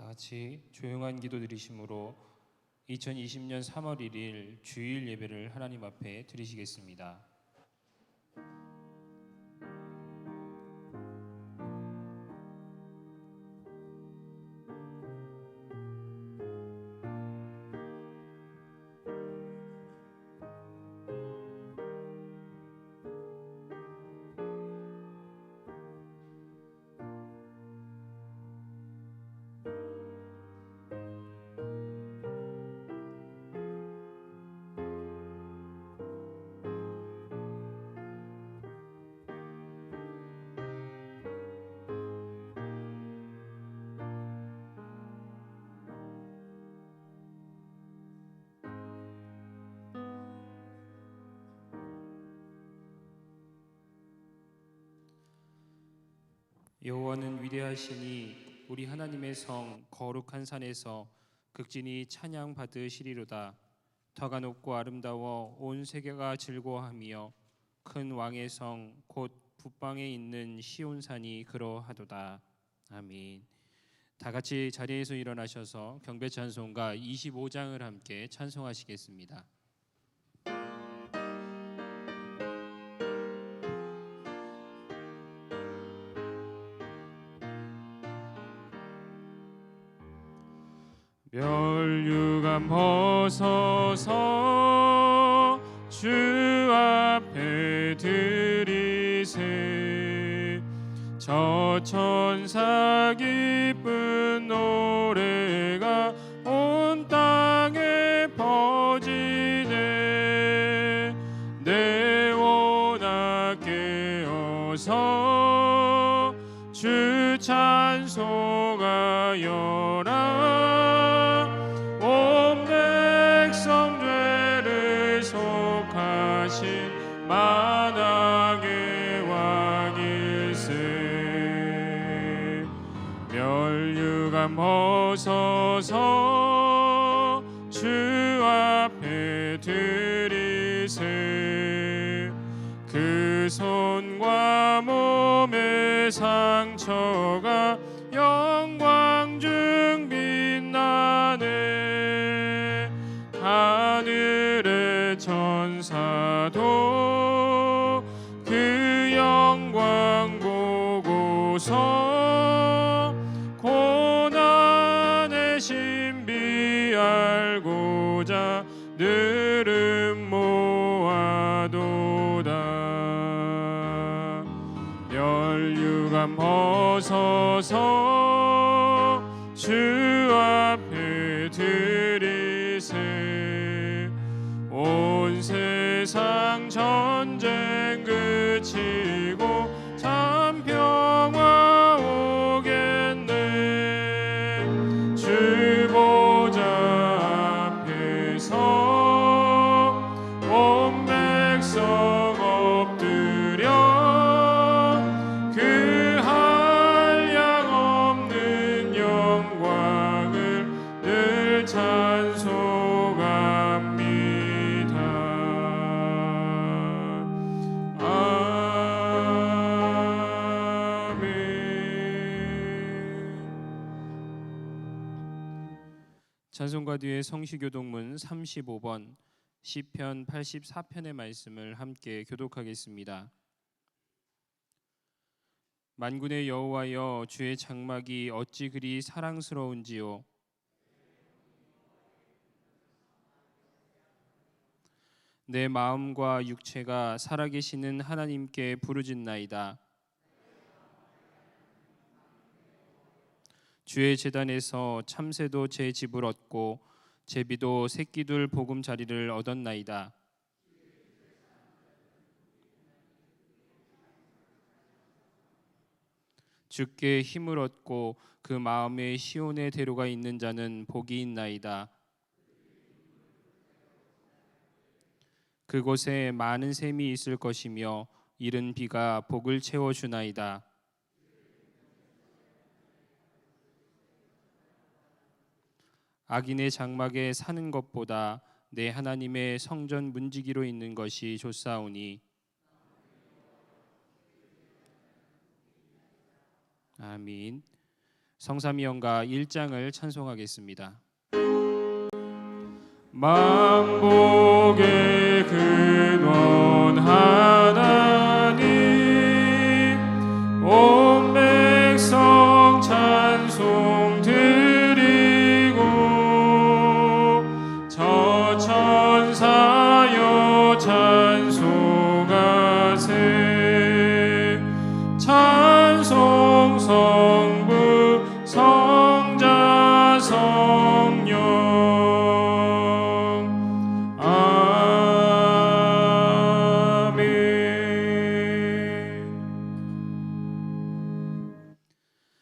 같이 조용한 기도 드리심으로 2020년 3월 1일 주일 예배를 하나님 앞에 드리시겠습니다. 여호와는 위대하시니 우리 하나님의 성 거룩한 산에서 극진히 찬양 받으시리로다. 터가 높고 아름다워 온 세계가 즐거워하며 큰 왕의 성 곧 북방에 있는 시온산이 그러하도다. 아멘. 다 같이 자리에서 일어나셔서 경배 찬송가 25장을 함께 찬송하시겠습니다. 멸류관 벗어서 주 앞에 드리세. 저 천사 기쁜 노래가 온 땅에 퍼지네. 내 원아 깨어서 주 찬송하여라. 만왕의 왕일세. 멸류관 벗어서 주 앞에 드리세. 그 손과 몸의 상처가 영광 중 빛나네. 하늘의 천사도 그 영광 보고서 고난의 신비 알고자 늘은 모아도다. 멸류관 벗어서 주 앞에 드리세. 온 세상 전쟁 그치고 참 평화 오겠네. 주 보좌 앞에서 온 백성 엎드려 그 한량 없는 영광을 늘 찬송합니다. 찬송가 뒤에 성시교독문 35번 시편 84편의 말씀을 함께 교독하겠습니다. 만군의 여호와여, 주의 장막이 어찌 그리 사랑스러운지요. 내 마음과 육체가 살아계시는 하나님께 부르짖나이다. 주의 제단에서 참새도 제 집을 얻고 제비도 새끼둘 보금자리를 얻었나이다. 주께 힘을 얻고 그 마음에 시온의 대로가 있는 자는 복이 있나이다. 그곳에 많은 샘이 있을 것이며 이른 비가 복을 채워주나이다. 악인의 장막에 사는 것보다 내 하나님의 성전 문지기로 있는 것이 좋사오니. 아멘. 성삼위원가 1장을 찬송하겠습니다. 만복의 근원 하나님, 온 백성 찬송 드리고, 저 천사여 찬송하세. 찬송 성부 성자 성령.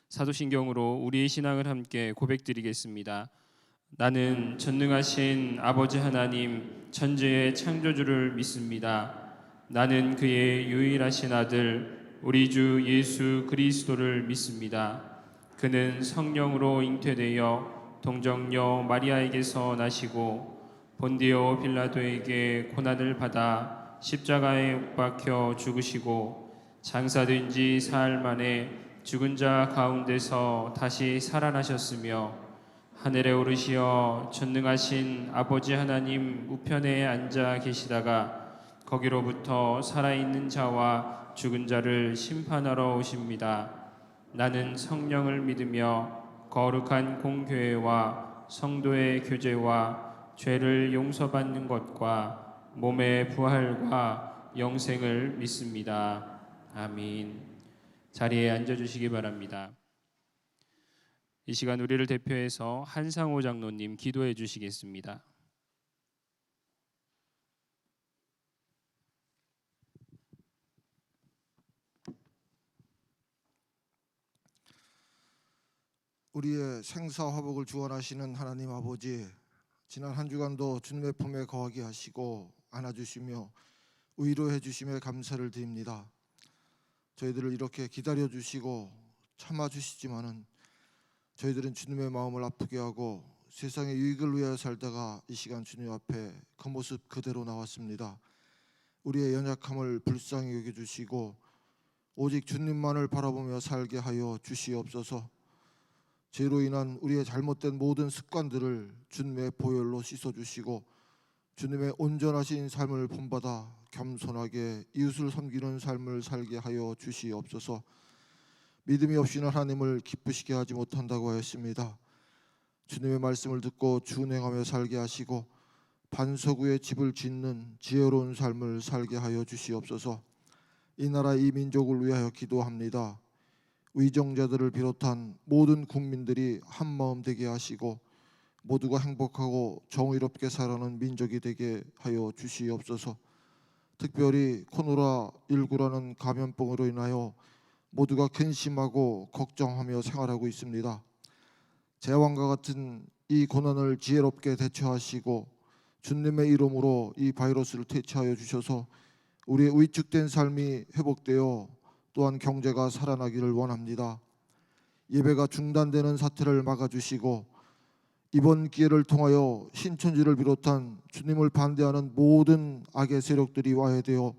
사도신경으로 우리의 신앙을 함께 고백드리겠습니다. 나는 전능하신 아버지 하나님 천지의 창조주를 믿습니다. 나는 그의 유일하신 아들 우리 주 예수 그리스도를 믿습니다. 그는 성령으로 잉태되어 동정녀 마리아에게서 나시고 본디오 빌라도에게 고난을 받아 십자가에 못 박혀 죽으시고 장사된 지 사흘 만에 죽은 자 가운데서 다시 살아나셨으며 하늘에 오르시어 전능하신 아버지 하나님 우편에 앉아 계시다가 거기로부터 살아있는 자와 죽은 자를 심판하러 오십니다. 나는 성령을 믿으며 거룩한 공교회와 성도의 교제와 죄를 용서받는 것과 몸의 부활과 영생을 믿습니다. 아멘. 자리에 앉아주시기 바랍니다. 이 시간 우리를 대표해서 한상호 장로님 기도해 주시겠습니다. 우리의 생사화복을 주원하시는 하나님 아버지, 지난 한 주간도 주님의 품에 거하게 하시고 안아주시며 위로해 주심에 감사를 드립니다. 저희들을 이렇게 기다려주시고 참아주시지만은 저희들은 주님의 마음을 아프게 하고 세상의 유익을 위하여 살다가 이 시간 주님 앞에 그 모습 그대로 나왔습니다. 우리의 연약함을 불쌍히 여겨주시고 오직 주님만을 바라보며 살게 하여 주시옵소서. 죄로 인한 우리의 잘못된 모든 습관들을 주님의 보혈로 씻어주시고 주님의 온전하신 삶을 본받아 겸손하게 이웃을 섬기는 삶을 살게 하여 주시옵소서. 믿음이 없이는 하나님을 기쁘시게 하지 못한다고 하였습니다. 주님의 말씀을 듣고 준행하며 살게 하시고 반석 위에 집을 짓는 지혜로운 삶을 살게 하여 주시옵소서. 이 나라 이 민족을 위하여 기도합니다. 위정자들을 비롯한 모든 국민들이 한마음 되게 하시고 모두가 행복하고 정의롭게 살아가는 민족이 되게 하여 주시옵소서. 특별히 코로나19라는 감염병으로 인하여 모두가 근심하고 걱정하며 생활하고 있습니다. 제왕과 같은 이 고난을 지혜롭게 대처하시고 주님의 이름으로 이 바이러스를 퇴치하여 주셔서 우리의 위축된 삶이 회복되어 또한 경제가 살아나기를 원합니다. 예배가 중단되는 사태를 막아주시고 이번 기회를 통하여 신천지를 비롯한 주님을 반대하는 모든 악의 세력들이 와해되어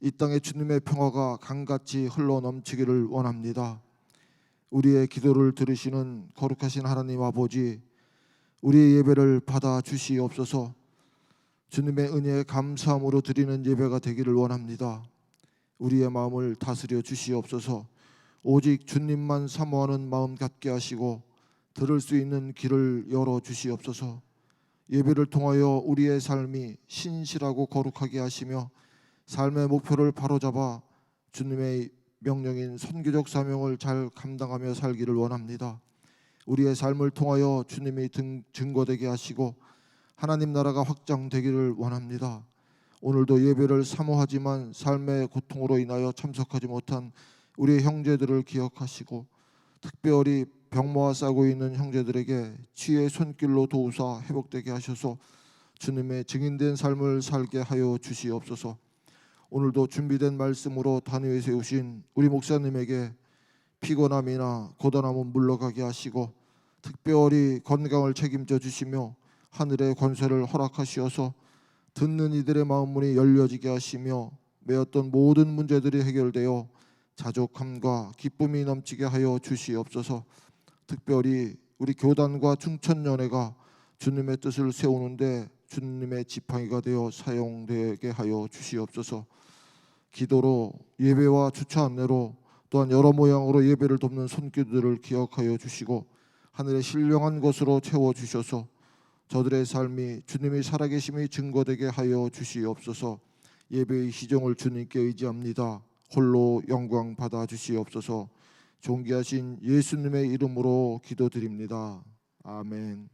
이 땅에 주님의 평화가 강같이 흘러넘치기를 원합니다. 우리의 기도를 들으시는 거룩하신 하나님 아버지, 우리의 예배를 받아 주시옵소서. 주님의 은혜에 감사함으로 드리는 예배가 되기를 원합니다. 우리의 마음을 다스려 주시옵소서. 오직 주님만 사모하는 마음 갖게 하시고 들을 수 있는 길을 열어 주시옵소서. 예배를 통하여 우리의 삶이 신실하고 거룩하게 하시며 삶의 목표를 바로잡아 주님의 명령인 선교적 사명을 잘 감당하며 살기를 원합니다. 우리의 삶을 통하여 주님이 증거되게 하시고 하나님 나라가 확장되기를 원합니다. 오늘도 예배를 사모하지만 삶의 고통으로 인하여 참석하지 못한 우리의 형제들을 기억하시고 특별히 병마와 싸고 있는 형제들에게 치유의 손길로 도우사 회복되게 하셔서 주님의 증인된 삶을 살게 하여 주시옵소서. 오늘도 준비된 말씀으로 단위에 세우신 우리 목사님에게 피곤함이나 고단함은 물러가게 하시고 특별히 건강을 책임져 주시며 하늘의 권세를 허락하시어서 듣는 이들의 마음문이 열려지게 하시며 매었던 모든 문제들이 해결되어 자족함과 기쁨이 넘치게 하여 주시옵소서. 특별히 우리 교단과 충천연회가 주님의 뜻을 세우는데 주님의 지팡이가 되어 사용되게 하여 주시옵소서. 기도로 예배와 주차 안내로 또한 여러 모양으로 예배를 돕는 손길들을 기억하여 주시고 하늘의 신령한 것으로 채워주셔서 저들의 삶이 주님이 살아계심이 증거되게 하여 주시옵소서. 예배의 시종을 주님께 의지합니다. 홀로 영광 받아 주시옵소서. 존귀하신 예수님의 이름으로 기도드립니다. 아멘.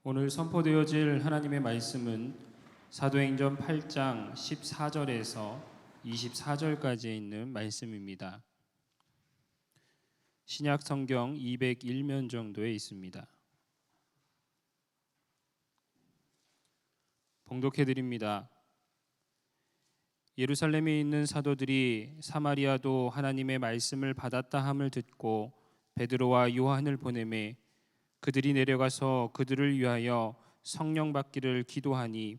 오늘 선포되어질 하나님의 말씀은 사도행전 8장 14절에서 24절까지 있는 말씀입니다. 신약 성경 201면 정도에 있습니다. 봉독해 드립니다. 예루살렘에 있는 사도들이 사마리아도 하나님의 말씀을 받았다 함을 듣고 베드로와 요한을 보내매 그들이 내려가서 그들을 위하여 성령 받기를 기도하니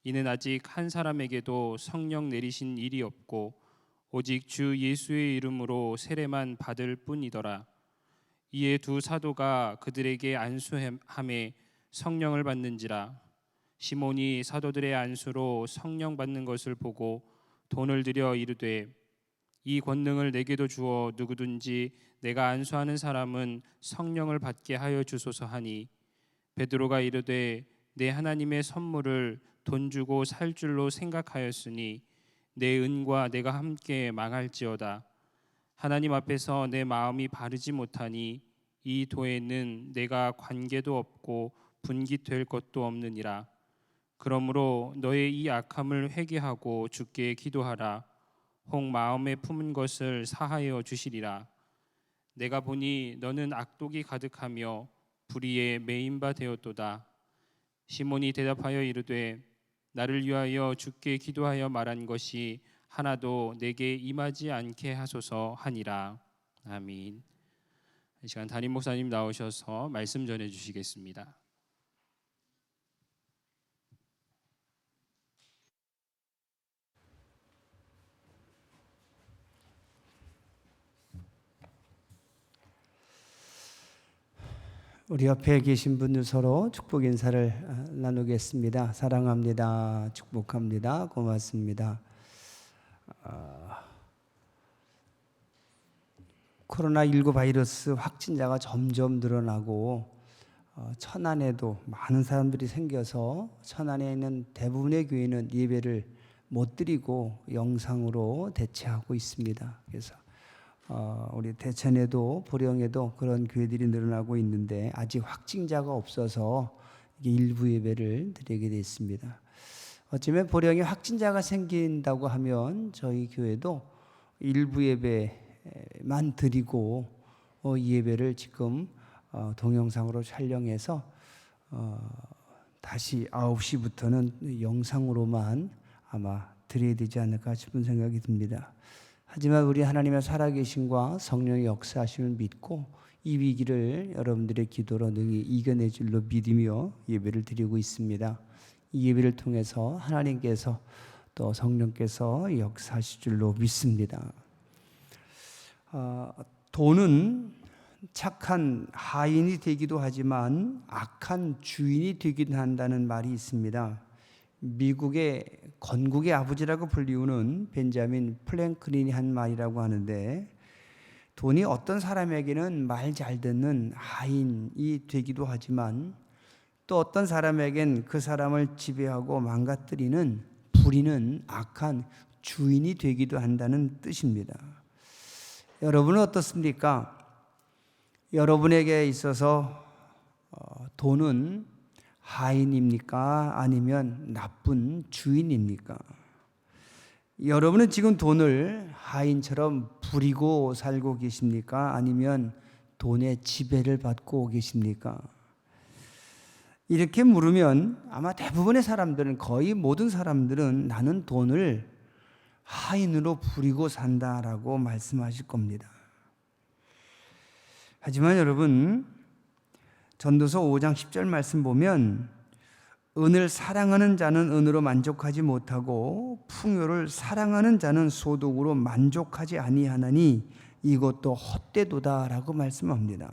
이는 아직 한 사람에게도 성령 내리신 일이 없고 오직 주 예수의 이름으로 세례만 받을 뿐이더라. 이에 두 사도가 그들에게 안수함에 성령을 받는지라. 시몬이 사도들의 안수로 성령 받는 것을 보고 돈을 들여 이르되 이 권능을 내게도 주어 누구든지 내가 안수하는 사람은 성령을 받게 하여 주소서 하니 베드로가 이르되 내 하나님의 선물을 돈 주고 살 줄로 생각하였으니 내 은과 내가 함께 망할지어다. 하나님 앞에서 내 마음이 바르지 못하니 이 도에는 내가 관계도 없고 분깃될 것도 없느니라. 그러므로 너의 이 악함을 회개하고 주께 기도하라. 혹 마음에 품은 것을 사하여 주시리라. 내가 보니 너는 악독이 가득하며 불의에 매인 바 되었도다. 시몬이 대답하여 이르되 나를 위하여 주께 기도하여 말한 것이 하나도 내게 임하지 않게 하소서 하니라. 아멘. 이 시간 담임 목사님 나오셔서 말씀 전해 주시겠습니다. 우리 옆에 계신 분들 서로 축복 인사를 나누겠습니다. 사랑합니다. 축복합니다. 고맙습니다. 코로나19 바이러스 확진자가 점점 늘어나고 천안에도 많은 사람들이 생겨서 천안에 있는 대부분의 교회는 예배를 못 드리고 영상으로 대체하고 있습니다. 그래서 우리 대천에도 보령에도 그런 교회들이 늘어나고 있는데 아직 확진자가 없어서 일부 예배를 드리게 됐습니다. 어쩌면 보령에 확진자가 생긴다고 하면 저희 교회도 일부 예배만 드리고 예배를 지금 동영상으로 촬영해서 다시 9시부터는 영상으로만 아마 드려야 되지 않을까 싶은 생각이 듭니다. 하지만 우리 하나님의 살아계심과 성령의 역사하심을 믿고 이 위기를 여러분들의 기도로 능히 이겨낼 줄로 믿으며 예배를 드리고 있습니다. 이 예배를 통해서 하나님께서 또 성령께서 역사하실 줄로 믿습니다. 돈은 착한 하인이 되기도 하지만 악한 주인이 되기도 한다는 말이 있습니다. 미국의 건국의 아버지라고 불리우는 벤자민 프랭클린이 한 말이라고 하는데 돈이 어떤 사람에게는 말 잘 듣는 하인이 되기도 하지만 또 어떤 사람에겐 그 사람을 지배하고 망가뜨리는 부리는 악한 주인이 되기도 한다는 뜻입니다. 여러분은 어떻습니까? 여러분에게 있어서 돈은 하인입니까? 아니면 나쁜 주인입니까? 여러분은 지금 돈을 하인처럼 부리고 살고 계십니까? 아니면 돈의 지배를 받고 계십니까? 이렇게 물으면 아마 대부분의 사람들은, 거의 모든 사람들은 나는 돈을 하인으로 부리고 산다라고 말씀하실 겁니다. 하지만 여러분, 전도서 5장 10절 말씀 보면 은을 사랑하는 자는 은으로 만족하지 못하고 풍요를 사랑하는 자는 소득으로 만족하지 아니하나니 이것도 헛되도다라고 말씀합니다.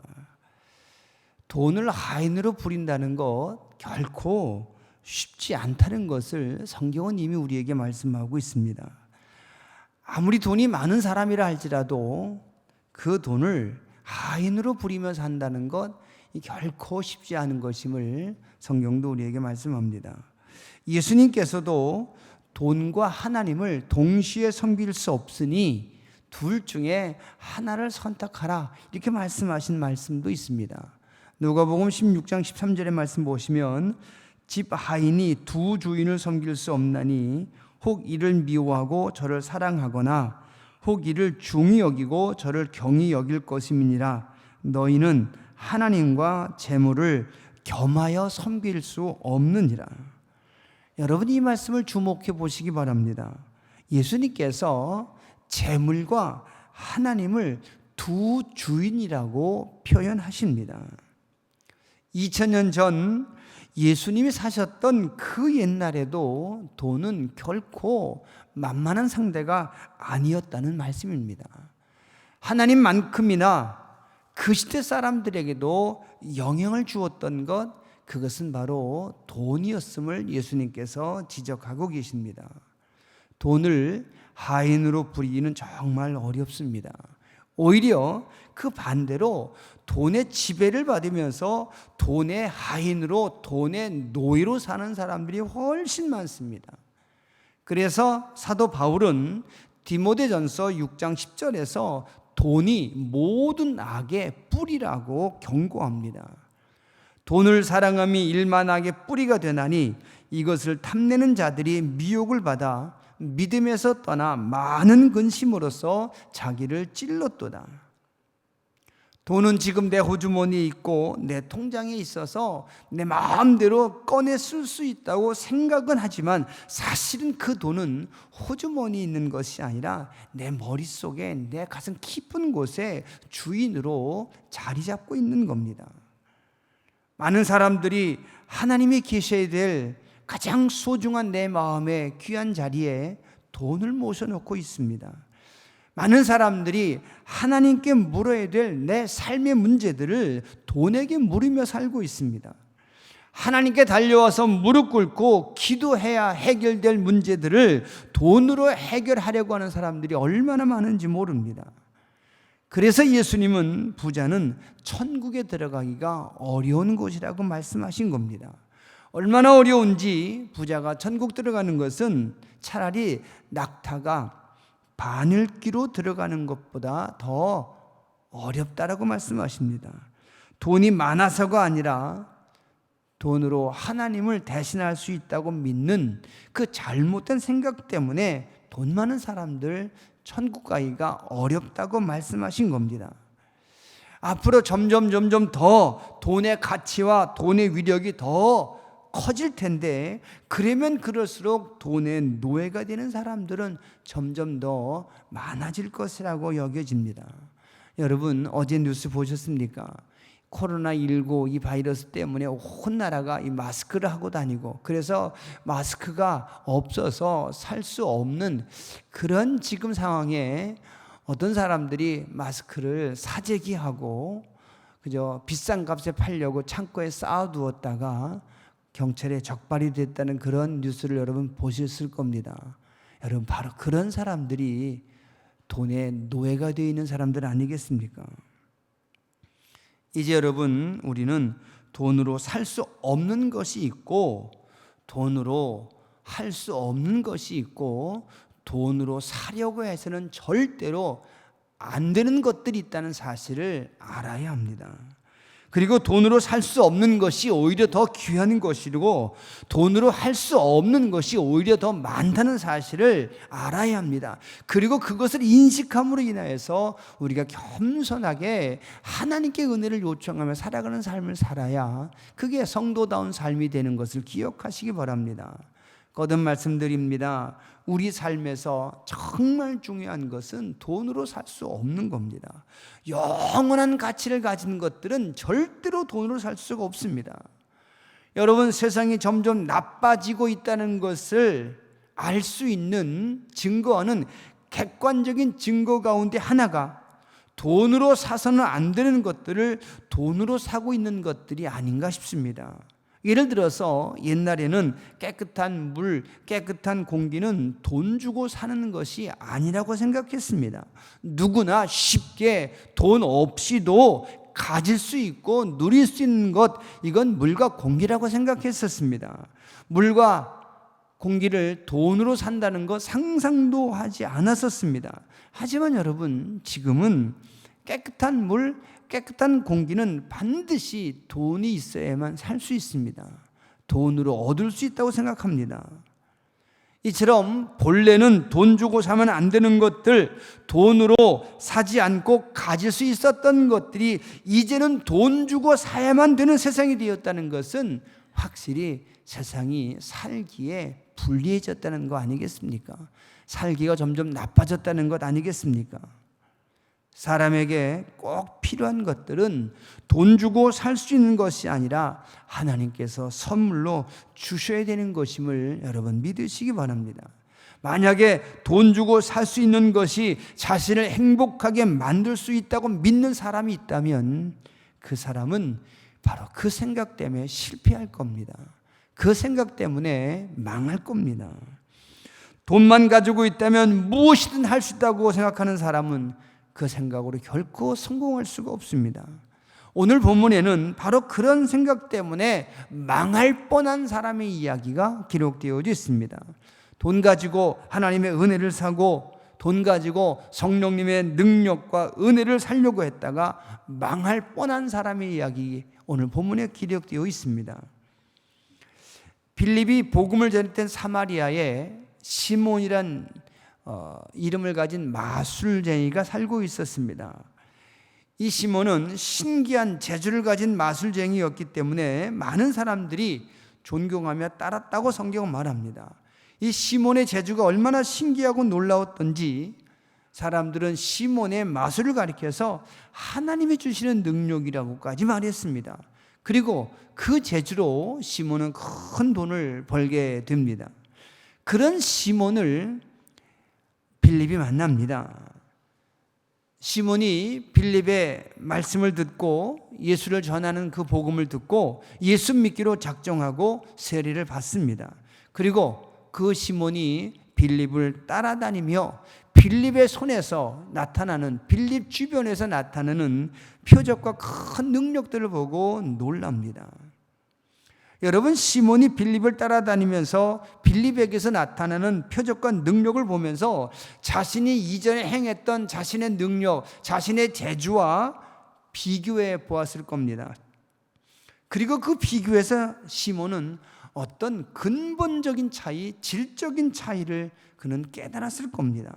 돈을 하인으로 부린다는 것 결코 쉽지 않다는 것을 성경은 이미 우리에게 말씀하고 있습니다. 아무리 돈이 많은 사람이라 할지라도 그 돈을 하인으로 부리며 산다는 것 결코 쉽지 않은 것임을 성경도 우리에게 말씀합니다. 예수님께서도 돈과 하나님을 동시에 섬길 수 없으니 둘 중에 하나를 선택하라 이렇게 말씀하신 말씀도 있습니다. 누가복음 16장 13절의 말씀 보시면 집 하인이 두 주인을 섬길 수 없나니 혹 이를 미워하고 저를 사랑하거나 혹 이를 중히 여기고 저를 경히 여길 것임이니라. 너희는 하나님과 재물을 겸하여 섬길 수 없느니라. 여러분, 이 말씀을 주목해 보시기 바랍니다. 예수님께서 재물과 하나님을 두 주인이라고 표현하십니다. 2000년 전 예수님이 사셨던 그 옛날에도 돈은 결코 만만한 상대가 아니었다는 말씀입니다. 하나님만큼이나 그 시대 사람들에게도 영향을 주었던 것, 그것은 바로 돈이었음을 예수님께서 지적하고 계십니다. 돈을 하인으로 부리기는 정말 어렵습니다. 오히려 그 반대로 돈의 지배를 받으면서 돈의 하인으로, 돈의 노예로 사는 사람들이 훨씬 많습니다. 그래서 사도 바울은 디모데전서 6장 10절에서 돈이 모든 악의 뿌리라고 경고합니다. 돈을 사랑함이 일만악의 뿌리가 되나니 이것을 탐내는 자들이 미혹을 받아 믿음에서 떠나 많은 근심으로써 자기를 찔렀도다. 돈은 지금 내 호주머니에 있고 내 통장에 있어서 내 마음대로 꺼내 쓸 수 있다고 생각은 하지만 사실은 그 돈은 호주머니에 있는 것이 아니라 내 머릿속에, 내 가슴 깊은 곳에 주인으로 자리 잡고 있는 겁니다. 많은 사람들이 하나님이 계셔야 될 가장 소중한 내 마음의 귀한 자리에 돈을 모셔놓고 있습니다. 많은 사람들이 하나님께 물어야 될 내 삶의 문제들을 돈에게 물으며 살고 있습니다. 하나님께 달려와서 무릎 꿇고 기도해야 해결될 문제들을 돈으로 해결하려고 하는 사람들이 얼마나 많은지 모릅니다. 그래서 예수님은 부자는 천국에 들어가기가 어려운 곳이라고 말씀하신 겁니다. 얼마나 어려운지, 부자가 천국 들어가는 것은 차라리 낙타가 바늘기로 들어가는 것보다 더 어렵다라고 말씀하십니다. 돈이 많아서가 아니라 돈으로 하나님을 대신할 수 있다고 믿는 그 잘못된 생각 때문에 돈 많은 사람들 천국 가기가 어렵다고 말씀하신 겁니다. 앞으로 점점 더 돈의 가치와 돈의 위력이 더 커질 텐데, 그러면 그럴수록 돈의 노예가 되는 사람들은 점점 더 많아질 것이라고 여겨집니다. 여러분, 어제 뉴스 보셨습니까? 코로나19 이 바이러스 때문에 온 나라가 이 마스크를 하고 다니고, 그래서 마스크가 없어서 살 수 없는 그런 지금 상황에 어떤 사람들이 마스크를 사재기하고 그저 비싼 값에 팔려고 창고에 쌓아두었다가 경찰에 적발이 됐다는 그런 뉴스를 여러분 보셨을 겁니다. 여러분, 바로 그런 사람들이 돈의 노예가 되어 있는 사람들 아니겠습니까? 이제 여러분, 우리는 돈으로 살 수 없는 것이 있고 돈으로 할 수 없는 것이 있고 돈으로 사려고 해서는 절대로 안 되는 것들이 있다는 사실을 알아야 합니다. 그리고 돈으로 살 수 없는 것이 오히려 더 귀한 것이고 돈으로 할 수 없는 것이 오히려 더 많다는 사실을 알아야 합니다. 그리고 그것을 인식함으로 인하여서 우리가 겸손하게 하나님께 은혜를 요청하며 살아가는 삶을 살아야 그게 성도다운 삶이 되는 것을 기억하시기 바랍니다. 거듭 말씀드립니다. 우리 삶에서 정말 중요한 것은 돈으로 살 수 없는 겁니다. 영원한 가치를 가진 것들은 절대로 돈으로 살 수가 없습니다. 여러분, 세상이 점점 나빠지고 있다는 것을 알 수 있는 증거는 객관적인 증거 가운데 하나가 돈으로 사서는 안 되는 것들을 돈으로 사고 있는 것들이 아닌가 싶습니다. 예를 들어서 옛날에는 깨끗한 물, 깨끗한 공기는 돈 주고 사는 것이 아니라고 생각했습니다. 누구나 쉽게 돈 없이도 가질 수 있고 누릴 수 있는 것, 이건 물과 공기라고 생각했었습니다. 물과 공기를 돈으로 산다는 것 상상도 하지 않았었습니다. 하지만 여러분, 지금은 깨끗한 물, 깨끗한 공기는 반드시 돈이 있어야만 살 수 있습니다. 돈으로 얻을 수 있다고 생각합니다. 이처럼 본래는 돈 주고 사면 안 되는 것들, 돈으로 사지 않고 가질 수 있었던 것들이 이제는 돈 주고 사야만 되는 세상이 되었다는 것은 확실히 세상이 살기에 불리해졌다는 거 아니겠습니까? 살기가 점점 나빠졌다는 것 아니겠습니까? 사람에게 꼭 필요한 것들은 돈 주고 살 수 있는 것이 아니라 하나님께서 선물로 주셔야 되는 것임을 여러분 믿으시기 바랍니다. 만약에 돈 주고 살 수 있는 것이 자신을 행복하게 만들 수 있다고 믿는 사람이 있다면 그 사람은 바로 그 생각 때문에 실패할 겁니다. 그 생각 때문에 망할 겁니다. 돈만 가지고 있다면 무엇이든 할 수 있다고 생각하는 사람은 그 생각으로 결코 성공할 수가 없습니다. 오늘 본문에는 바로 그런 생각 때문에 망할 뻔한 사람의 이야기가 기록되어 있습니다. 돈 가지고 하나님의 은혜를 사고 돈 가지고 성령님의 능력과 은혜를 살려고 했다가 망할 뻔한 사람의 이야기 오늘 본문에 기록되어 있습니다. 빌립이 복음을 전했던 사마리아에 시몬이란 이름을 가진 마술쟁이가 살고 있었습니다. 이 시몬은 신기한 재주를 가진 마술쟁이였기 때문에 많은 사람들이 존경하며 따랐다고 성경은 말합니다. 이 시몬의 재주가 얼마나 신기하고 놀라웠던지 사람들은 시몬의 마술을 가리켜서 하나님이 주시는 능력이라고까지 말했습니다. 그리고 그 재주로 시몬은 큰 돈을 벌게 됩니다. 그런 시몬을 빌립이 만납니다. 시몬이 빌립의 말씀을 듣고 예수를 전하는 그 복음을 듣고 예수 믿기로 작정하고 세례를 받습니다. 그리고 그 시몬이 빌립을 따라다니며 빌립의 손에서 나타나는, 빌립 주변에서 나타나는 표적과 큰 능력들을 보고 놀랍니다. 여러분, 시몬이 빌립을 따라다니면서 빌립에게서 나타나는 표적과 능력을 보면서 자신이 이전에 행했던 자신의 능력, 자신의 재주와 비교해 보았을 겁니다. 그리고 그 비교에서 시몬은 어떤 근본적인 차이, 질적인 차이를 그는 깨달았을 겁니다.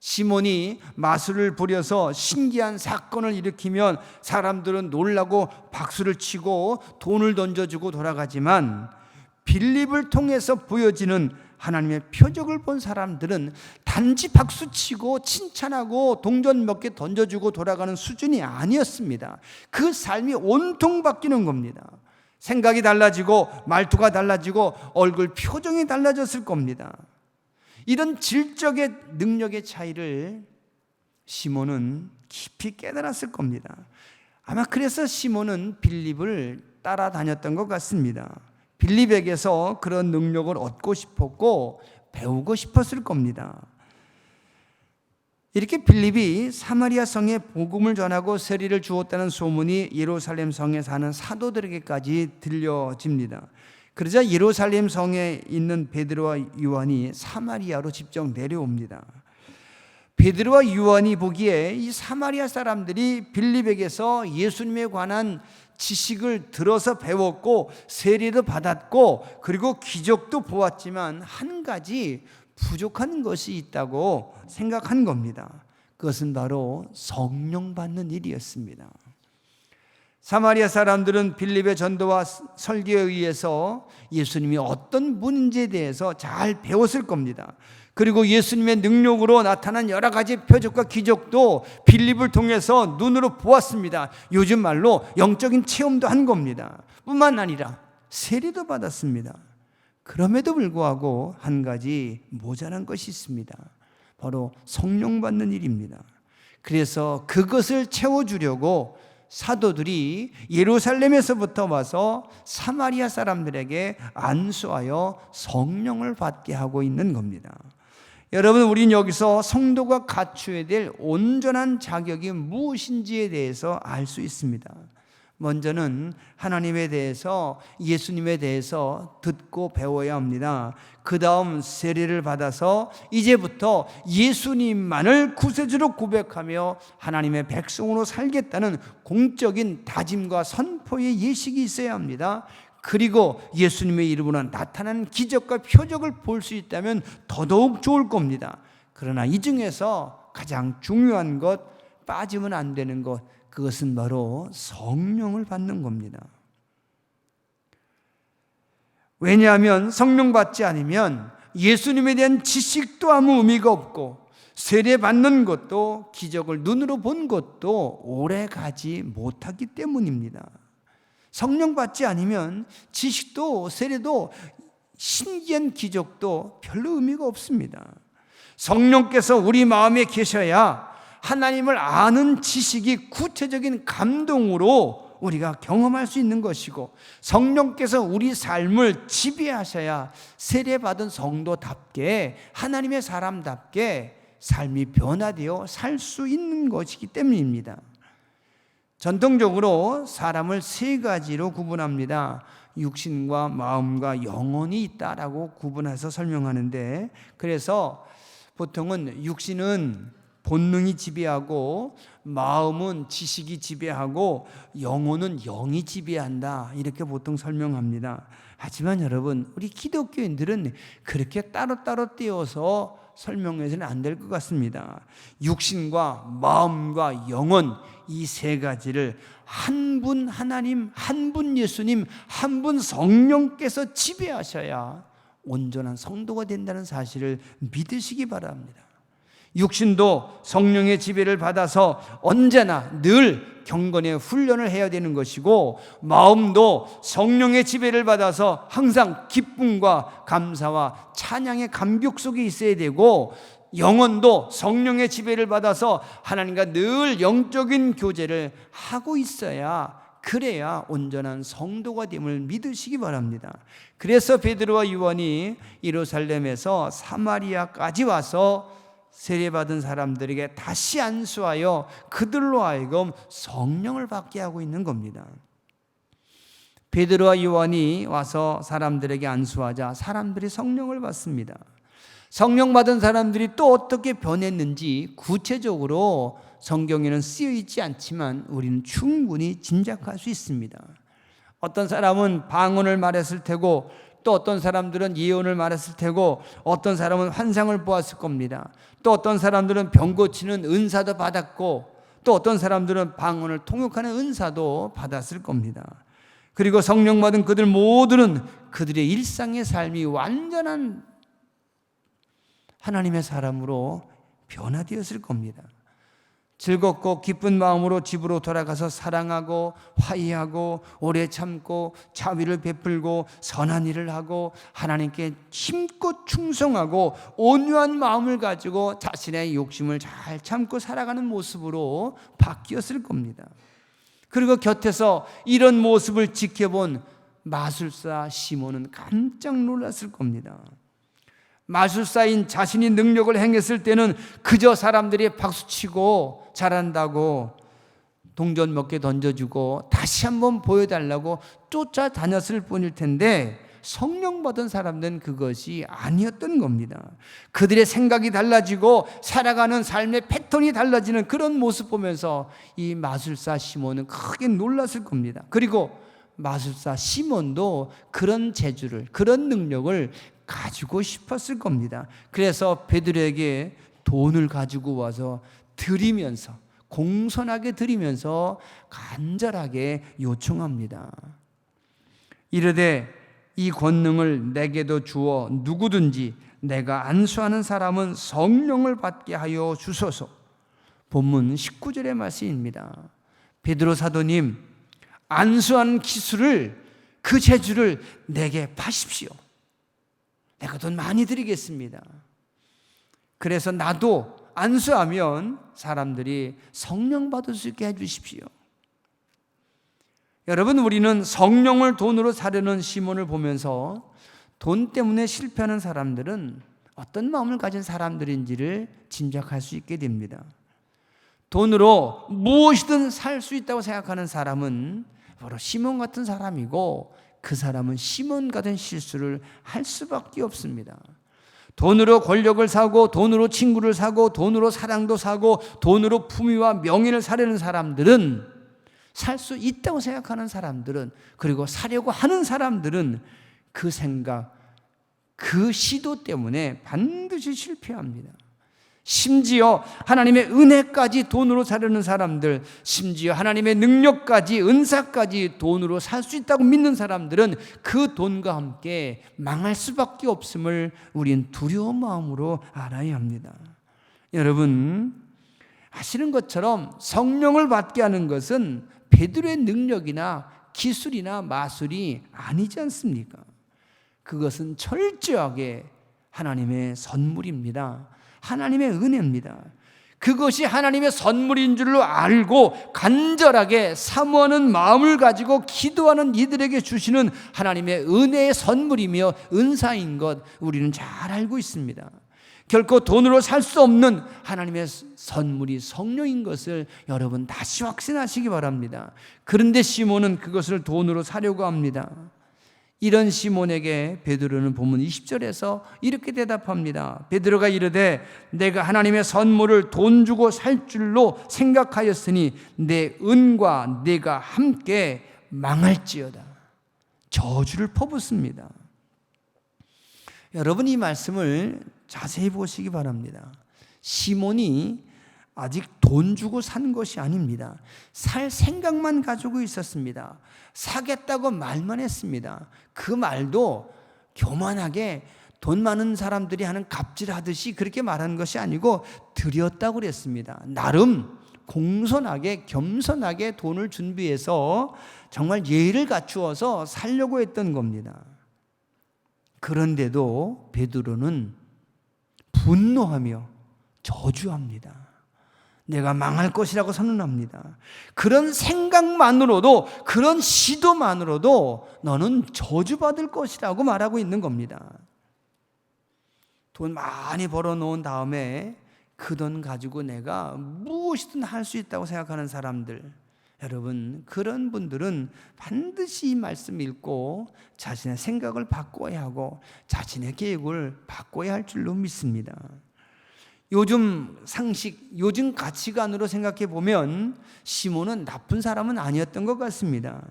시몬이 마술을 부려서 신기한 사건을 일으키면 사람들은 놀라고 박수를 치고 돈을 던져주고 돌아가지만 빌립을 통해서 보여지는 하나님의 표적을 본 사람들은 단지 박수치고 칭찬하고 동전 몇 개 던져주고 돌아가는 수준이 아니었습니다. 그 삶이 온통 바뀌는 겁니다. 생각이 달라지고 말투가 달라지고 얼굴 표정이 달라졌을 겁니다. 이런 질적의 능력의 차이를 시몬은 깊이 깨달았을 겁니다. 아마 그래서 시몬은 빌립을 따라다녔던 것 같습니다. 빌립에게서 그런 능력을 얻고 싶었고 배우고 싶었을 겁니다. 이렇게 빌립이 사마리아 성에 복음을 전하고 세리를 주었다는 소문이 예루살렘 성에 사는 사도들에게까지 들려집니다. 그러자 예루살렘 성에 있는 베드로와 요한이 사마리아로 직접 내려옵니다. 베드로와 요한이 보기에 이 사마리아 사람들이 빌립에게서 예수님에 관한 지식을 들어서 배웠고 세례도 받았고 그리고 기적도 보았지만 한 가지 부족한 것이 있다고 생각한 겁니다. 그것은 바로 성령 받는 일이었습니다. 사마리아 사람들은 빌립의 전도와 설교에 의해서 예수님이 어떤 분인지에 대해서 잘 배웠을 겁니다. 그리고 예수님의 능력으로 나타난 여러 가지 표적과 기적도 빌립을 통해서 눈으로 보았습니다. 요즘 말로 영적인 체험도 한 겁니다. 뿐만 아니라 세례도 받았습니다. 그럼에도 불구하고 한 가지 모자란 것이 있습니다. 바로 성령 받는 일입니다. 그래서 그것을 채워주려고 사도들이 예루살렘에서부터 와서 사마리아 사람들에게 안수하여 성령을 받게 하고 있는 겁니다. 여러분, 우리는 여기서 성도가 갖추어야 될 온전한 자격이 무엇인지에 대해서 알 수 있습니다. 먼저는 하나님에 대해서, 예수님에 대해서 듣고 배워야 합니다. 그 다음 세례를 받아서 이제부터 예수님만을 구세주로 고백하며 하나님의 백성으로 살겠다는 공적인 다짐과 선포의 예식이 있어야 합니다. 그리고 예수님의 이름으로 나타난 기적과 표적을 볼 수 있다면 더더욱 좋을 겁니다. 그러나 이 중에서 가장 중요한 것, 빠지면 안 되는 것, 그것은 바로 성령을 받는 겁니다. 왜냐하면 성령 받지 않으면 예수님에 대한 지식도 아무 의미가 없고 세례 받는 것도, 기적을 눈으로 본 것도 오래 가지 못하기 때문입니다. 성령 받지 않으면 지식도 세례도 신기한 기적도 별로 의미가 없습니다. 성령께서 우리 마음에 계셔야 하나님을 아는 지식이 구체적인 감동으로 우리가 경험할 수 있는 것이고, 성령께서 우리 삶을 지배하셔야 세례받은 성도답게, 하나님의 사람답게 삶이 변화되어 살 수 있는 것이기 때문입니다. 전통적으로 사람을 세 가지로 구분합니다. 육신과 마음과 영혼이 있다라고 구분해서 설명하는데, 그래서 보통은 육신은 본능이 지배하고, 마음은 지식이 지배하고, 영혼은 영이 지배한다, 이렇게 보통 설명합니다. 하지만 여러분, 우리 기독교인들은 그렇게 따로따로 떼어서 설명해서는 안 될 것 같습니다. 육신과 마음과 영혼, 이 세 가지를 한 분 하나님, 한 분 예수님, 한 분 성령께서 지배하셔야 온전한 성도가 된다는 사실을 믿으시기 바랍니다. 육신도 성령의 지배를 받아서 언제나 늘 경건의 훈련을 해야 되는 것이고, 마음도 성령의 지배를 받아서 항상 기쁨과 감사와 찬양의 감격 속에 있어야 되고, 영혼도 성령의 지배를 받아서 하나님과 늘 영적인 교제를 하고 있어야, 그래야 온전한 성도가 됨을 믿으시기 바랍니다. 그래서 베드로와 요한이 예루살렘에서 사마리아까지 와서 세례받은 사람들에게 다시 안수하여 그들로 하여금 성령을 받게 하고 있는 겁니다. 베드로와 요한이 와서 사람들에게 안수하자 사람들이 성령을 받습니다. 성령 받은 사람들이 또 어떻게 변했는지 구체적으로 성경에는 쓰여 있지 않지만 우리는 충분히 짐작할 수 있습니다. 어떤 사람은 방언을 말했을 테고, 또 어떤 사람들은 예언을 말했을 테고, 어떤 사람은 환상을 보았을 겁니다. 또 어떤 사람들은 병 고치는 은사도 받았고, 또 어떤 사람들은 방언을 통역하는 은사도 받았을 겁니다. 그리고 성령 받은 그들 모두는 그들의 일상의 삶이 완전한 하나님의 사람으로 변화되었을 겁니다. 즐겁고 기쁜 마음으로 집으로 돌아가서 사랑하고 화해하고 오래 참고 자비를 베풀고 선한 일을 하고 하나님께 힘껏 충성하고 온유한 마음을 가지고 자신의 욕심을 잘 참고 살아가는 모습으로 바뀌었을 겁니다. 그리고 곁에서 이런 모습을 지켜본 마술사 시몬은 깜짝 놀랐을 겁니다. 마술사인 자신이 능력을 행했을 때는 그저 사람들이 박수치고 잘한다고 동전 몇 개 던져주고 다시 한번 보여달라고 쫓아다녔을 뿐일 텐데, 성령 받은 사람들은 그것이 아니었던 겁니다. 그들의 생각이 달라지고 살아가는 삶의 패턴이 달라지는 그런 모습 보면서 이 마술사 시몬은 크게 놀랐을 겁니다. 그리고 마술사 시몬도 그런 재주를, 그런 능력을 가지고 싶었을 겁니다. 그래서 베드로에게 돈을 가지고 와서 드리면서, 공손하게 드리면서 간절하게 요청합니다. 이르되 이 권능을 내게도 주어 누구든지 내가 안수하는 사람은 성령을 받게 하여 주소서. 본문 19절의 말씀입니다. 베드로 사도님, 안수하는 기술을, 그 재주를 내게 파십시오. 내가 돈 많이 드리겠습니다. 그래서 나도 안수하면 사람들이 성령 받을 수 있게 해주십시오. 여러분, 우리는 성령을 돈으로 사려는 시몬을 보면서 돈 때문에 실패하는 사람들은 어떤 마음을 가진 사람들인지를 짐작할 수 있게 됩니다. 돈으로 무엇이든 살 수 있다고 생각하는 사람은 바로 시몬 같은 사람이고, 그 사람은 시몬 같은 실수를 할 수밖에 없습니다. 돈으로 권력을 사고, 돈으로 친구를 사고, 돈으로 사랑도 사고, 돈으로 품위와 명예를 사려는 사람들은, 살 수 있다고 생각하는 사람들은, 그리고 사려고 하는 사람들은 그 생각, 그 시도 때문에 반드시 실패합니다. 심지어 하나님의 은혜까지 돈으로 사려는 사람들, 심지어 하나님의 능력까지, 은사까지 돈으로 살 수 있다고 믿는 사람들은 그 돈과 함께 망할 수밖에 없음을 우린 두려운 마음으로 알아야 합니다. 여러분, 아시는 것처럼 성령을 받게 하는 것은 베드로의 능력이나 기술이나 마술이 아니지 않습니까? 그것은 철저하게 하나님의 선물입니다. 하나님의 은혜입니다. 그것이 하나님의 선물인 줄로 알고 간절하게 사모하는 마음을 가지고 기도하는 이들에게 주시는 하나님의 은혜의 선물이며 은사인 것 우리는 잘 알고 있습니다. 결코 돈으로 살 수 없는 하나님의 선물이 성령인 것을 여러분 다시 확신하시기 바랍니다. 그런데 시몬은 그것을 돈으로 사려고 합니다. 이런 시몬에게 베드로는 본문 20절에서 이렇게 대답합니다. 베드로가 이르되 내가 하나님의 선물을 돈 주고 살 줄로 생각하였으니 내 은과 내가 함께 망할지어다. 저주를 퍼붓습니다. 여러분, 이 말씀을 자세히 보시기 바랍니다. 시몬이 아직 돈 주고 산 것이 아닙니다. 살 생각만 가지고 있었습니다. 사겠다고 말만 했습니다. 그 말도 교만하게 돈 많은 사람들이 하는 갑질하듯이 그렇게 말한 것이 아니고 드렸다고 그랬습니다. 나름 공손하게 겸손하게 돈을 준비해서 정말 예의를 갖추어서 살려고 했던 겁니다. 그런데도 베드로는 분노하며 저주합니다. 내가 망할 것이라고 선언합니다. 그런 생각만으로도, 그런 시도만으로도 너는 저주받을 것이라고 말하고 있는 겁니다. 돈 많이 벌어놓은 다음에 그 돈 가지고 내가 무엇이든 할 수 있다고 생각하는 사람들, 여러분, 그런 분들은 반드시 이 말씀 읽고 자신의 생각을 바꿔야 하고 자신의 계획을 바꿔야 할 줄로 믿습니다. 요즘 상식, 요즘 가치관으로 생각해 보면 시몬은 나쁜 사람은 아니었던 것 같습니다.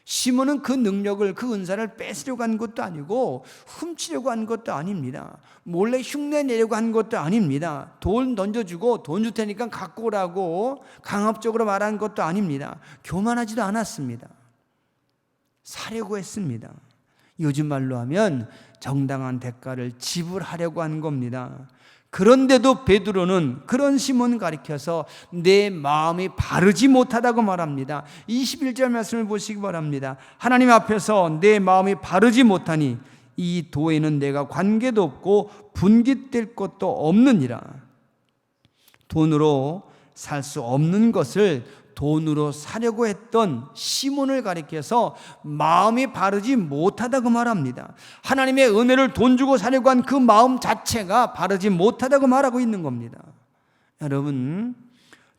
시몬은 그 능력을, 그 은사를 뺏으려고 한 것도 아니고 훔치려고 한 것도 아닙니다. 몰래 흉내 내려고 한 것도 아닙니다. 돈 던져주고 돈 줄 테니까 갖고 오라고 강압적으로 말한 것도 아닙니다. 교만하지도 않았습니다. 사려고 했습니다. 요즘 말로 하면 정당한 대가를 지불하려고 한 겁니다. 그런데도 베드로는 그런 시몬을 가리켜서 내 마음이 바르지 못하다고 말합니다. 21절 말씀을 보시기 바랍니다. 하나님 앞에서 내 마음이 바르지 못하니 이 도에는 내가 관계도 없고 분깃될 것도 없느니라. 돈으로 살 수 없는 것을 돈으로 사려고 했던 시몬을 가리켜서 마음이 바르지 못하다고 말합니다. 하나님의 은혜를 돈 주고 사려고 한 그 마음 자체가 바르지 못하다고 말하고 있는 겁니다. 여러분,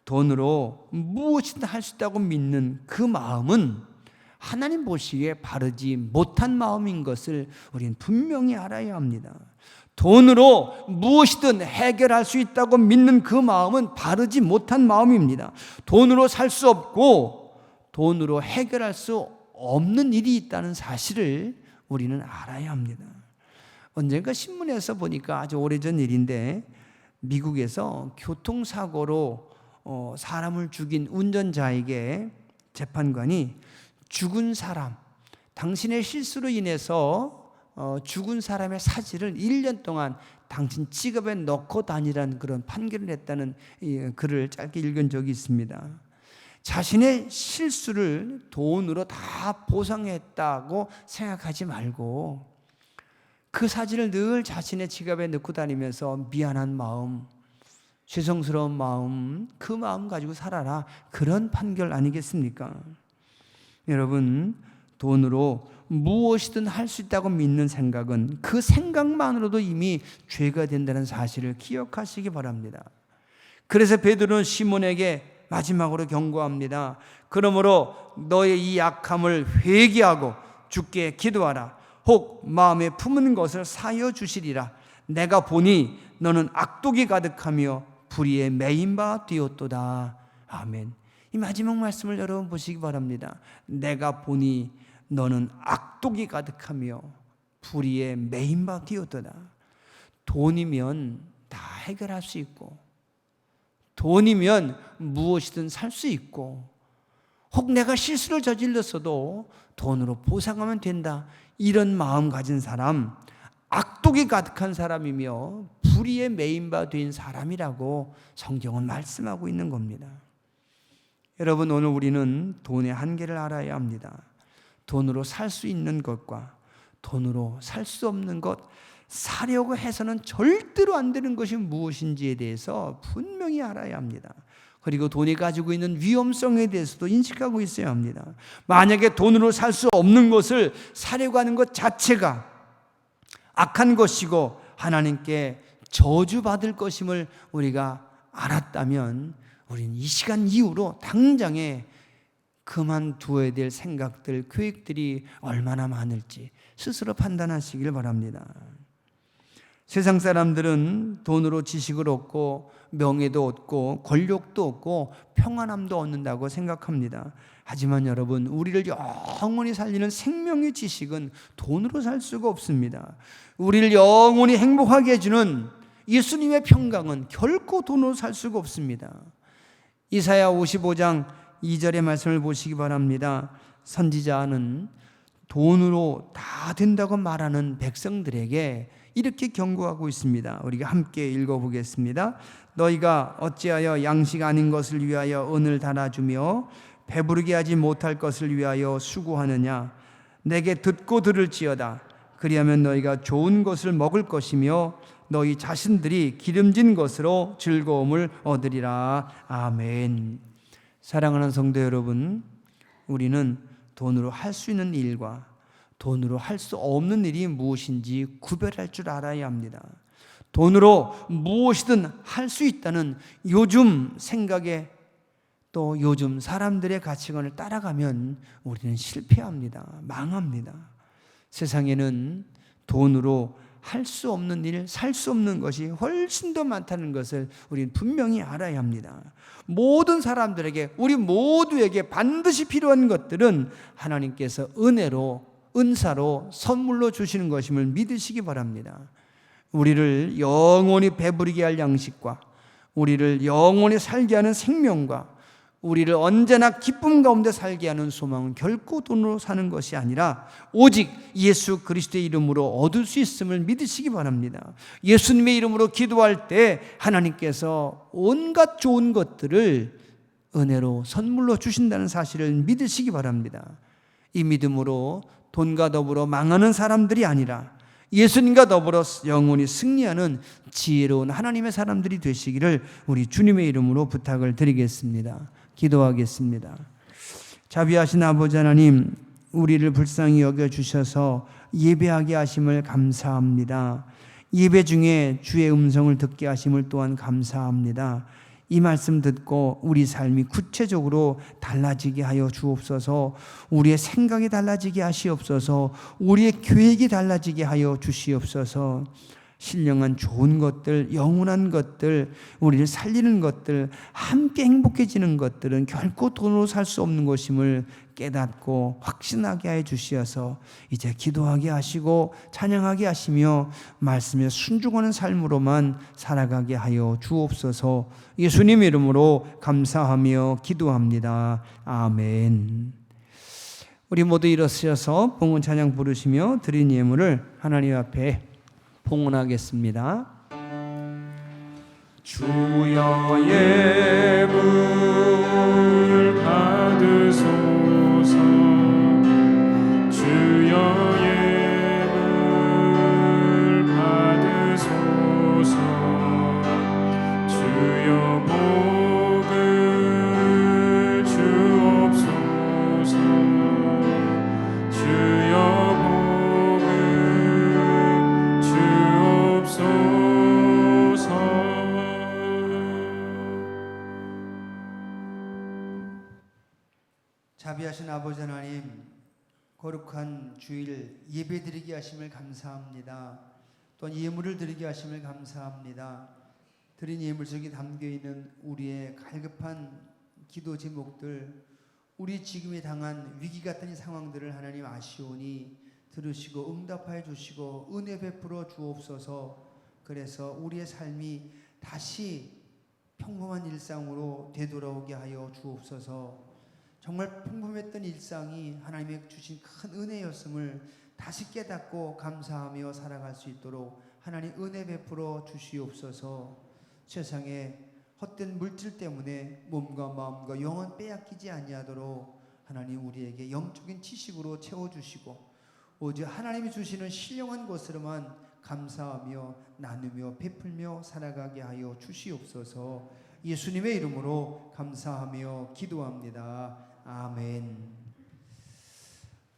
돈으로 무엇이든 할 수 있다고 믿는 그 마음은 하나님 보시기에 바르지 못한 마음인 것을 우리는 분명히 알아야 합니다. 돈으로 무엇이든 해결할 수 있다고 믿는 그 마음은 바르지 못한 마음입니다. 돈으로 살 수 없고 돈으로 해결할 수 없는 일이 있다는 사실을 우리는 알아야 합니다. 언젠가 신문에서 보니까 아주 오래전 일인데, 미국에서 교통사고로 사람을 죽인 운전자에게 재판관이 죽은 사람, 당신의 실수로 인해서 죽은 사람의 사진을 1년 동안 당신 지갑에 넣고 다니라는 그런 판결을 했다는 글을 짧게 읽은 적이 있습니다. 자신의 실수를 돈으로 다 보상했다고 생각하지 말고 그 사진을 늘 자신의 지갑에 넣고 다니면서 미안한 마음, 죄송스러운 마음, 그 마음 가지고 살아라, 그런 판결 아니겠습니까? 여러분, 돈으로 무엇이든 할 수 있다고 믿는 생각은 그 생각만으로도 이미 죄가 된다는 사실을 기억하시기 바랍니다. 그래서 베드로는 시몬에게 마지막으로 경고합니다. 그러므로 너의 이 약함을 회개하고 주께 기도하라. 혹 마음에 품은 것을 사여 주시리라. 내가 보니 너는 악독이 가득하며 불의에 매인 바 되었도다. 아멘. 이 마지막 말씀을 여러분 보시기 바랍니다. 내가 보니 너는 악독이 가득하며 불의에 매인 바 되었도다. 돈이면 다 해결할 수 있고, 돈이면 무엇이든 살 수 있고, 혹 내가 실수를 저질렀어도 돈으로 보상하면 된다, 이런 마음 가진 사람, 악독이 가득한 사람이며 불의에 매인 바 된 사람이라고 성경은 말씀하고 있는 겁니다. 여러분, 오늘 우리는 돈의 한계를 알아야 합니다. 돈으로 살 수 있는 것과 돈으로 살 수 없는 것, 사려고 해서는 절대로 안 되는 것이 무엇인지에 대해서 분명히 알아야 합니다. 그리고 돈이 가지고 있는 위험성에 대해서도 인식하고 있어야 합니다. 만약에 돈으로 살 수 없는 것을 사려고 하는 것 자체가 악한 것이고 하나님께 저주받을 것임을 우리가 알았다면, 우리는 이 시간 이후로 당장에 그만두어야 될 생각들, 계획들이 얼마나 많을지 스스로 판단하시길 바랍니다. 세상 사람들은 돈으로 지식을 얻고 명예도 얻고 권력도 얻고 평안함도 얻는다고 생각합니다. 하지만 여러분, 우리를 영원히 살리는 생명의 지식은 돈으로 살 수가 없습니다. 우리를 영원히 행복하게 해주는 예수님의 평강은 결코 돈으로 살 수가 없습니다. 이사야 55장 2절의 말씀을 보시기 바랍니다. 선지자는 돈으로 다 된다고 말하는 백성들에게 이렇게 경고하고 있습니다. 우리가 함께 읽어보겠습니다. 너희가 어찌하여 양식 아닌 것을 위하여 은을 달아주며 배부르게 하지 못할 것을 위하여 수고하느냐. 내게 듣고 들을지어다. 그리하면 너희가 좋은 것을 먹을 것이며 너희 자신들이 기름진 것으로 즐거움을 얻으리라. 아멘. 사랑하는 성도 여러분, 우리는 돈으로 할 수 있는 일과 돈으로 할 수 없는 일이 무엇인지 구별할 줄 알아야 합니다. 돈으로 무엇이든 할 수 있다는 요즘 생각에, 또 요즘 사람들의 가치관을 따라가면 우리는 실패합니다. 망합니다. 세상에는 돈으로 할 수 없는 일, 살 수 없는 것이 훨씬 더 많다는 것을 우리는 분명히 알아야 합니다. 모든 사람들에게, 우리 모두에게 반드시 필요한 것들은 하나님께서 은혜로, 은사로 선물로 주시는 것임을 믿으시기 바랍니다. 우리를 영원히 배부르게 할 양식과 우리를 영원히 살게 하는 생명과 우리를 언제나 기쁨 가운데 살게 하는 소망은 결코 돈으로 사는 것이 아니라 오직 예수 그리스도의 이름으로 얻을 수 있음을 믿으시기 바랍니다. 예수님의 이름으로 기도할 때 하나님께서 온갖 좋은 것들을 은혜로 선물로 주신다는 사실을 믿으시기 바랍니다. 이 믿음으로 돈과 더불어 망하는 사람들이 아니라 예수님과 더불어 영원히 승리하는 지혜로운 하나님의 사람들이 되시기를 우리 주님의 이름으로 부탁을 드리겠습니다. 기도하겠습니다. 자비하신 아버지 하나님, 우리를 불쌍히 여겨주셔서 예배하게 하심을 감사합니다. 예배 중에 주의 음성을 듣게 하심을 또한 감사합니다. 이 말씀 듣고 우리 삶이 구체적으로 달라지게 하여 주옵소서. 우리의 생각이 달라지게 하시옵소서. 우리의 계획이 달라지게 하여 주시옵소서. 신령한 좋은 것들, 영원한 것들, 우리를 살리는 것들, 함께 행복해지는 것들은 결코 돈으로 살 수 없는 것임을 깨닫고 확신하게 해 주시어서 이제 기도하게 하시고 찬양하게 하시며 말씀에 순종하는 삶으로만 살아가게 하여 주옵소서. 예수님의 이름으로 감사하며 기도합니다. 아멘. 우리 모두 일어서서 봉헌 찬양 부르시며 드린 예물을 하나님 앞에 봉헌하겠습니다. 주여 예물 받으소서. 주여 예물 받으소서. 주여 복을 주옵소서. 주여 복을 주옵소서. 자비하신 아버지 하나님, 거룩한 주일 예배드리게 하심을 감사합니다. 또한 예물을 드리게 하심을 감사합니다. 드린 예물 속에 담겨있는 우리의 갈급한 기도 제목들, 우리 지금에 당한 위기 같은 이 상황들을 하나님 아시오니 들으시고 응답하여 주시고 은혜 베풀어 주옵소서. 그래서 우리의 삶이 다시 평범한 일상으로 되돌아오게 하여 주옵소서. 정말 평범했던 일상이 하나님의 주신 큰 은혜였음을 다시 깨닫고 감사하며 살아갈 수 있도록 하나님 은혜 베풀어 주시옵소서. 세상에 헛된 물질 때문에 몸과 마음과 영혼 빼앗기지 아니하도록 하나님 우리에게 영적인 지식으로 채워주시고 오직 하나님이 주시는 신령한 것으로만 감사하며 나누며 베풀며 살아가게 하여 주시옵소서. 예수님의 이름으로 감사하며 기도합니다. 아멘.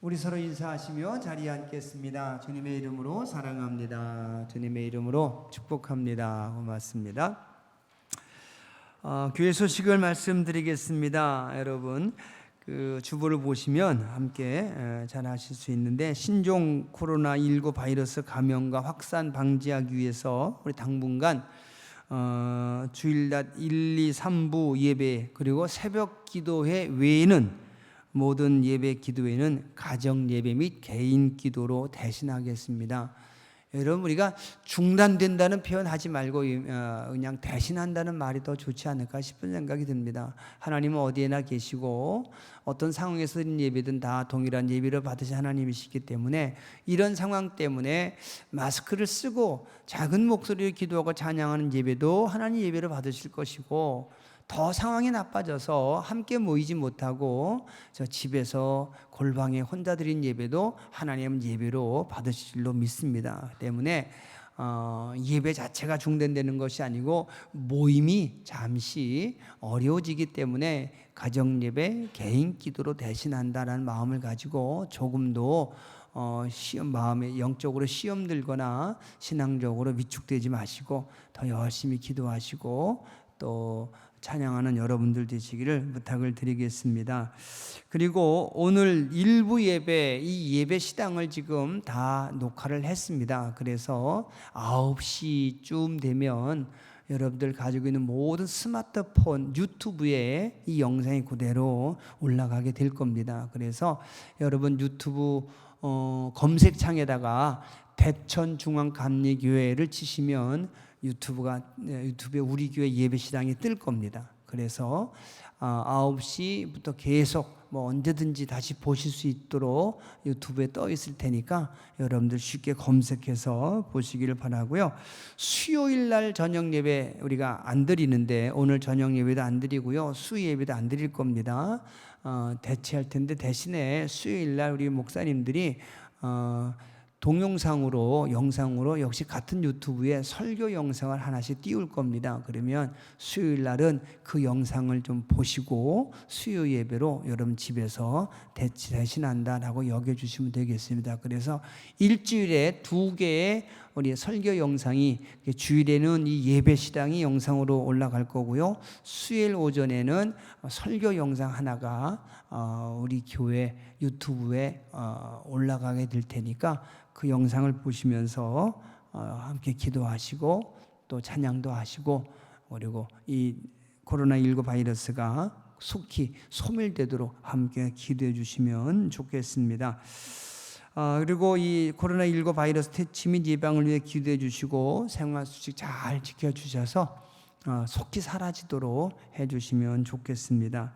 우리 서로 인사하시며 자리에 앉겠습니다. 주님의 이름으로 사랑합니다. 주님의 이름으로 축복합니다. 고맙습니다. 교회 소식을 말씀드리겠습니다. 여러분 그 주보를 보시면 함께 잘 하실 수 있는데, 신종 코로나19 바이러스 감염과 확산 방지하기 위해서 우리 당분간 주일낮 1, 2, 3부 예배 그리고 새벽 기도회 외에는 모든 예배 기도회는 가정 예배 및 개인 기도로 대신하겠습니다. 여러분 우리가 중단된다는 표현 하지 말고 그냥 대신한다는 말이 더 좋지 않을까 싶은 생각이 듭니다. 하나님은 어디에나 계시고 어떤 상황에서 드린 예배든 다 동일한 예배를 받으신 하나님이시기 때문에 이런 상황 때문에 마스크를 쓰고 작은 목소리로 기도하고 찬양하는 예배도 하나님 예배를 받으실 것이고, 더 상황이 나빠져서 함께 모이지 못하고 저 집에서 골방에 혼자 드린 예배도 하나님 예배로 받으실 줄로 믿습니다. 때문에 예배 자체가 중단되는 것이 아니고 모임이 잠시 어려워지기 때문에 가정 예배, 개인 기도로 대신한다라는 마음을 가지고 조금도 마음에 영적으로 시험 들거나 신앙적으로 위축되지 마시고 더 열심히 기도하시고 또 찬양하는 여러분들 되시기를 부탁을 드리겠습니다. 그리고 오늘 일부 예배, 이 예배 시당을 지금 다 녹화를 했습니다. 그래서 9시쯤 되면 여러분들 가지고 있는 모든 스마트폰, 유튜브에 이 영상이 그대로 올라가게 될 겁니다. 그래서 여러분 유튜브 검색창에다가 대천중앙감리교회를 치시면 유튜브에 우리 교회 예배시당이 뜰 겁니다. 그래서 9시부터 계속 언제든지 다시 보실 수 있도록 유튜브에 떠 있을 테니까 여러분들 쉽게 검색해서 보시기를 바라고요. 수요일 날 저녁 예배 우리가 안 드리는데 오늘 저녁 예배도 안 드리고요. 수요 예배도 안 드릴 겁니다. 대체할 텐데 대신에 수요일 날 우리 목사님들이 동영상으로 영상으로 역시 같은 유튜브에 설교 영상을 하나씩 띄울 겁니다. 그러면 수요일 날은 그 영상을 좀 보시고 수요 예배로 여러분 집에서 대신한다라고 여겨주시면 되겠습니다. 그래서 일주일에 2개의 우리 설교 영상이 주일에는 이 예배 시당이 영상으로 올라갈 거고요. 수요일 오전에는 설교 영상 하나가 우리 교회 유튜브에 올라가게 될 테니까 그 영상을 보시면서 함께 기도하시고 또 찬양도 하시고, 그리고 이 코로나19 바이러스가 속히 소멸되도록 함께 기도해 주시면 좋겠습니다. 그리고 이 코로나19 바이러스 퇴치 및 예방을 위해 기도해 주시고 생활수칙 잘 지켜주셔서 속히 사라지도록 해주시면 좋겠습니다.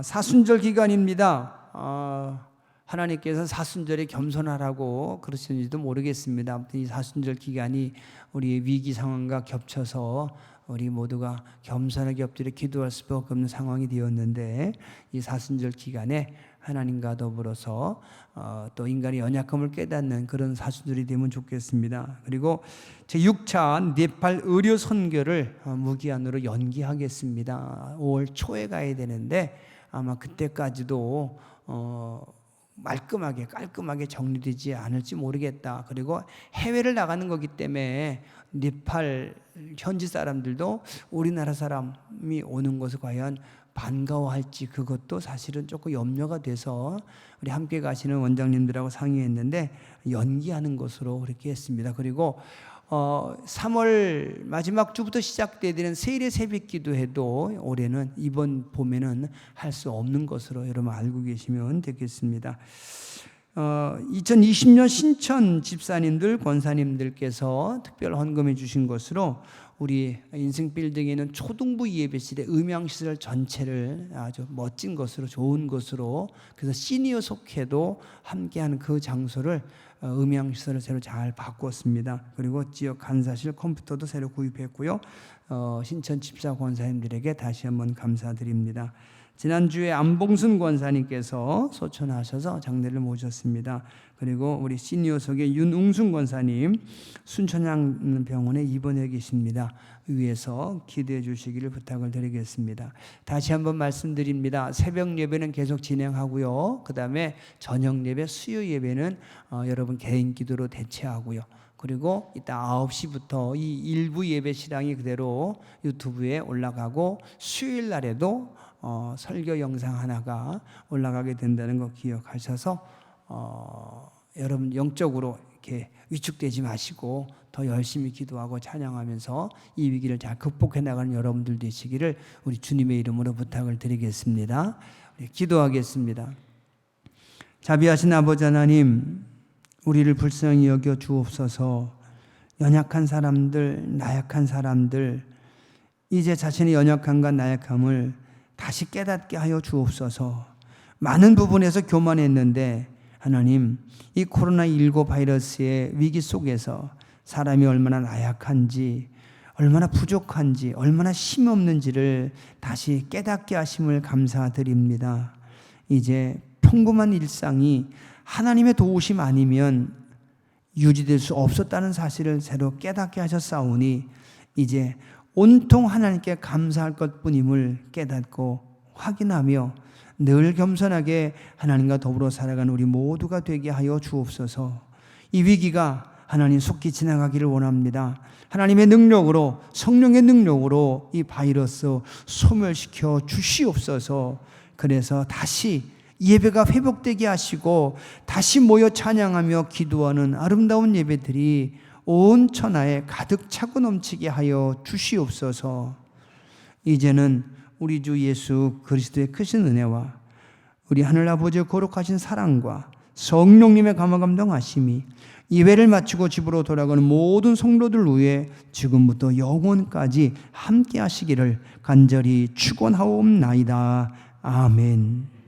사순절 기간입니다. 하나님께서 사순절에 겸손하라고 그러시는지도 모르겠습니다. 아무튼 이 사순절 기간이 우리의 위기 상황과 겹쳐서 우리 모두가 겸손하게 엎드려 기도할 수밖에 없는 상황이 되었는데, 이 사순절 기간에 하나님과 더불어서 또 인간의 연약함을 깨닫는 그런 사순절이 되면 좋겠습니다. 그리고 제6차 네팔 의료 선교를 무기한으로 연기하겠습니다. 5월 초에 가야 되는데 아마 그때까지도 깔끔하게 정리되지 않을지 모르겠다. 그리고 해외를 나가는 거기 때문에 네팔 현지 사람들도 우리나라 사람이 오는 것을 과연 반가워할지, 그것도 사실은 조금 염려가 돼서 우리 함께 가시는 원장님들하고 상의했는데 연기하는 것으로 그렇게 했습니다. 그리고 3월 마지막 주부터 시작돼야 되는 세일의 새벽 기도회도 올해는 이번 봄에는 할 수 없는 것으로 여러분 알고 계시면 되겠습니다. 2020년 신천 집사님들, 권사님들께서 특별 헌금해 주신 것으로 우리 인생빌딩에는 초등부 예배실의 음향시설 전체를 아주 멋진 것으로, 좋은 것으로, 그래서 시니어 속회도 함께하는 그 장소를 음향시설을 새로 잘 바꿨습니다. 그리고 지역 간사실 컴퓨터도 새로 구입했고요. 신천 집사 권사님들에게 다시 한번 감사드립니다. 지난주에 안봉순 권사님께서 소천하셔서 장례를 모셨습니다. 그리고 우리 시니어석의 윤웅순 권사님 순천향병원에 입원해 계십니다. 위에서 기도해 주시기를 부탁을 드리겠습니다. 다시 한번 말씀드립니다. 새벽 예배는 계속 진행하고요. 그 다음에 저녁 예배, 수요 예배는 여러분 개인 기도로 대체하고요. 그리고 이따 9시부터 이 일부 예배 시랑이 그대로 유튜브에 올라가고, 수요일 날에도 설교 영상 하나가 올라가게 된다는 거 기억하셔서 여러분 영적으로 이렇게 위축되지 마시고 더 열심히 기도하고 찬양하면서 이 위기를 잘 극복해 나가는 여러분들 되시기를 우리 주님의 이름으로 부탁을 드리겠습니다. 기도하겠습니다. 자비하신 아버지 하나님, 우리를 불쌍히 여겨 주옵소서. 연약한 사람들, 나약한 사람들, 이제 자신의 연약함과 나약함을 다시 깨닫게 하여 주옵소서. 많은 부분에서 교만했는데 하나님, 이 코로나19 바이러스의 위기 속에서 사람이 얼마나 나약한지, 얼마나 부족한지, 얼마나 힘이 없는지를 다시 깨닫게 하심을 감사드립니다. 이제 평범한 일상이 하나님의 도우심 아니면 유지될 수 없었다는 사실을 새로 깨닫게 하셨사오니 이제 온통 하나님께 감사할 것뿐임을 깨닫고 확인하며 늘 겸손하게 하나님과 더불어 살아가는 우리 모두가 되게 하여 주옵소서. 이 위기가 하나님 속히 지나가기를 원합니다. 하나님의 능력으로, 성령의 능력으로 이 바이러스 소멸시켜 주시옵소서. 그래서 다시 예배가 회복되게 하시고 다시 모여 찬양하며 기도하는 아름다운 예배들이 온 천하에 가득 차고 넘치게 하여 주시옵소서. 이제는 우리 주 예수 그리스도의 크신 은혜와 우리 하늘아버지의 거룩하신 사랑과 성령님의 감화감동하심이 예배를 마치고 집으로 돌아가는 모든 성도들 위해 지금부터 영원까지 함께 하시기를 간절히 축원하옵나이다. 아멘.